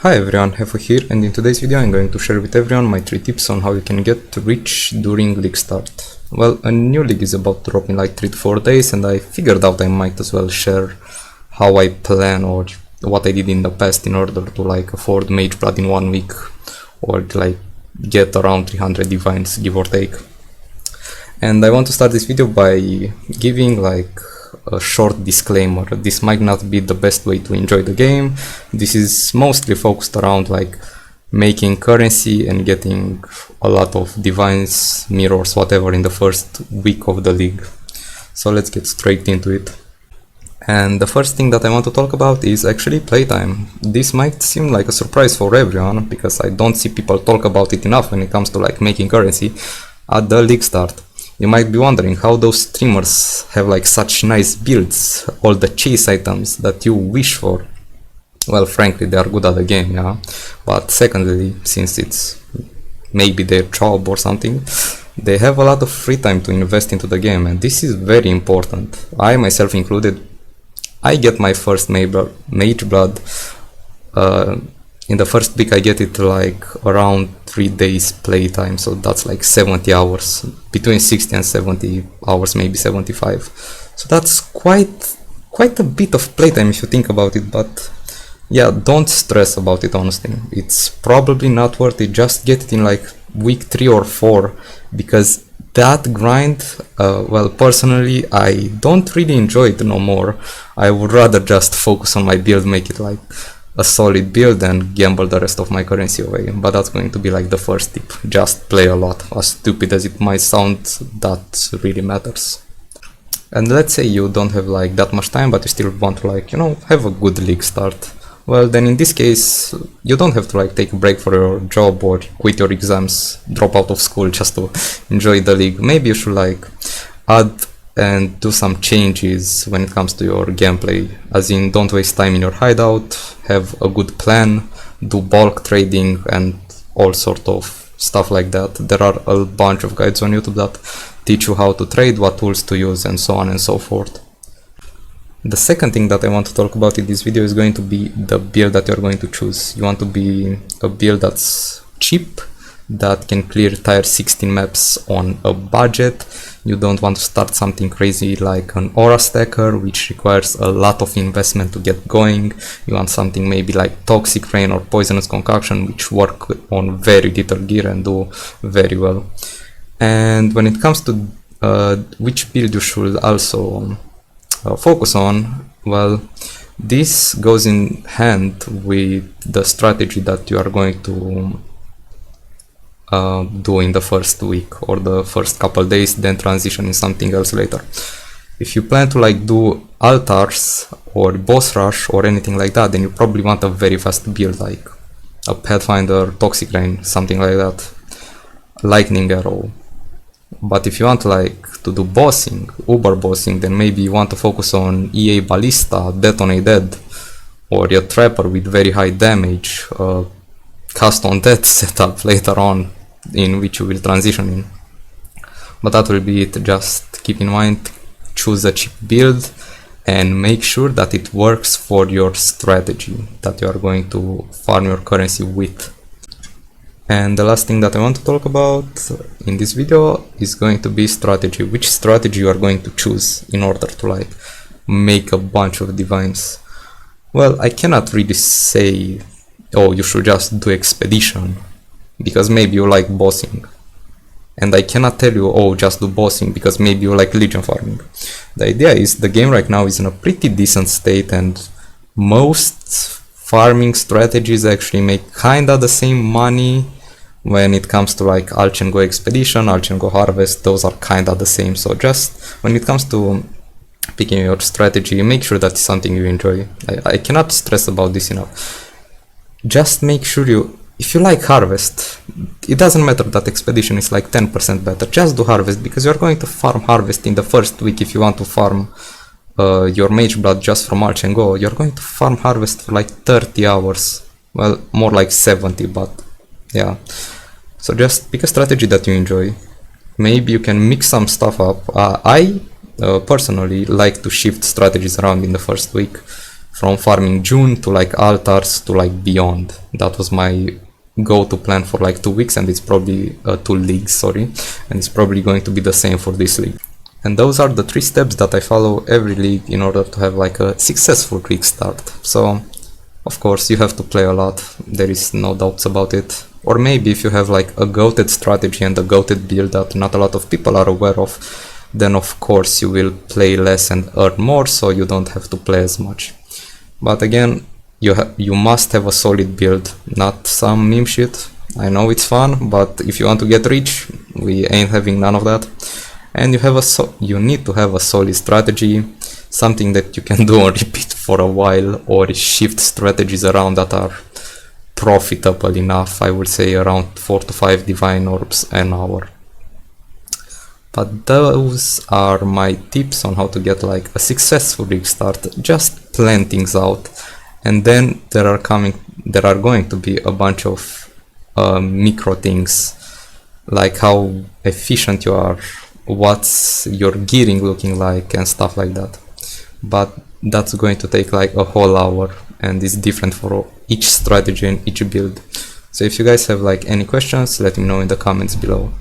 Hi everyone, Hefo here, and in today's video I'm going to share with everyone my 3 tips on how you can get rich during league start. Well, a new league is about to drop in like 3 to 4 days, and I figured out I might as well share how I plan or what I did in the past in order to like afford Mage Blood in 1 week or to like get around 300 divines, give or take. And I want to start this video by giving like a short disclaimer. This might not be the best way to enjoy the game. This is mostly focused around like making currency and getting a lot of divines, mirrors, whatever in the first week of the league. So let's get straight into it. And the first thing that I want to talk about is actually playtime. This might seem like a surprise for everyone because I don't see people talk about it enough when it comes to like making currency at the league start. You might be wondering how those streamers have like such nice builds, all the chase items that you wish for. Well, frankly, they are good at the game, yeah. But secondly, since it's maybe their job or something, they have a lot of free time to invest into the game, and this is very important. I myself included, I get my first Mage Blood. In the first week I get it like around 3 days playtime, so that's like 70 hours, between 60 and 70 hours, maybe 75. So that's quite a bit of playtime if you think about it, but yeah, don't stress about it honestly. It's probably not worth it. Just get it in like week 3 or 4, because that grind, well, personally I don't really enjoy it no more. I would rather just focus on my build, make it like a solid build and gamble the rest of my currency away. But that's going to be like the first tip. Just play a lot. As stupid as it might sound, that really matters. And let's say you don't have like that much time, but you still want to like, you know, have a good league start. Well, then in this case, you don't have to like take a break for your job or quit your exams, drop out of school just to enjoy the league. Maybe you should like add and do some changes when it comes to your gameplay, as in don't waste time in your hideout, have a good plan, do bulk trading and all sort of stuff like that. There are a bunch of guides on YouTube that teach you how to trade, what tools to use, and so on and so forth. The second thing that I want to talk about in this video is going to be the build that you're going to choose. You want to be a build that's cheap, that can clear tier 16 maps on a budget. You don't want to start something crazy like an aura stacker, which requires a lot of investment to get going. You want something maybe like toxic rain or poisonous concoction, which work on very little gear and do very well. And when it comes to which build you should also focus on, well, this goes in hand with the strategy that you are going to do in the first week or the first couple days, then transition in something else later. If you plan to like do altars or boss rush or anything like that, then you probably want a very fast build like a Pathfinder, Toxic Rain, something like that, Lightning Arrow. But if you want like to do bossing, uber bossing, then maybe you want to focus on EA Ballista, Detonate Dead, or your Trapper with very high damage, Cast on Death setup later on, in which you will transition in. But that will be it. Just keep in mind, choose a cheap build and make sure that it works for your strategy that you are going to farm your currency with. And the last thing that I want to talk about in this video is going to be strategy. Which strategy you are going to choose in order to like make a bunch of divines. Well, I cannot really say, oh, you should just do expedition, because maybe you like bossing. And I cannot tell you, oh, just do bossing, because maybe you like legion farming. The idea is the game right now is in a pretty decent state, and most farming strategies actually make kinda the same money when it comes to like Alch and Go expedition, Alch and Go harvest. Those are kinda the same. So just when it comes to picking your strategy, make sure that it's something you enjoy. I cannot stress about this enough. Just make sure if you like harvest, it doesn't matter that expedition is like 10% better, just do harvest, because you're going to farm harvest in the first week. If you want to farm your Mage Blood just from Arch and Go, you're going to farm harvest for like 30 hours, well, more like 70, but yeah. So just pick a strategy that you enjoy. Maybe you can mix some stuff up. I personally like to shift strategies around in the first week. from farming June to like altars to like beyond. That was my go-to plan for like 2 weeks, and it's probably 2 leagues, sorry, and it's probably going to be the same for this league. And those are the 3 steps that I follow every league in order to have like a successful quick start. So of course you have to play a lot, there is no doubts about it. Or maybe if you have like a goated strategy and a goated build that not a lot of people are aware of, then of course you will play less and earn more, so you don't have to play as much. But again, you must have a solid build, not some meme shit. I know it's fun, but if you want to get rich, we ain't having none of that. And you need to have a solid strategy, something that you can do on repeat for a while, or shift strategies around that are profitable enough. I would say around 4 to 5 divine orbs an hour. But those are my tips on how to get like a successful rig start. Just plan things out, and then there are going to be a bunch of micro things, like how efficient you are, what's your gearing looking like and stuff like that. But that's going to take like a whole hour, and it's different for each strategy and each build. So if you guys have like any questions, let me know in the comments below.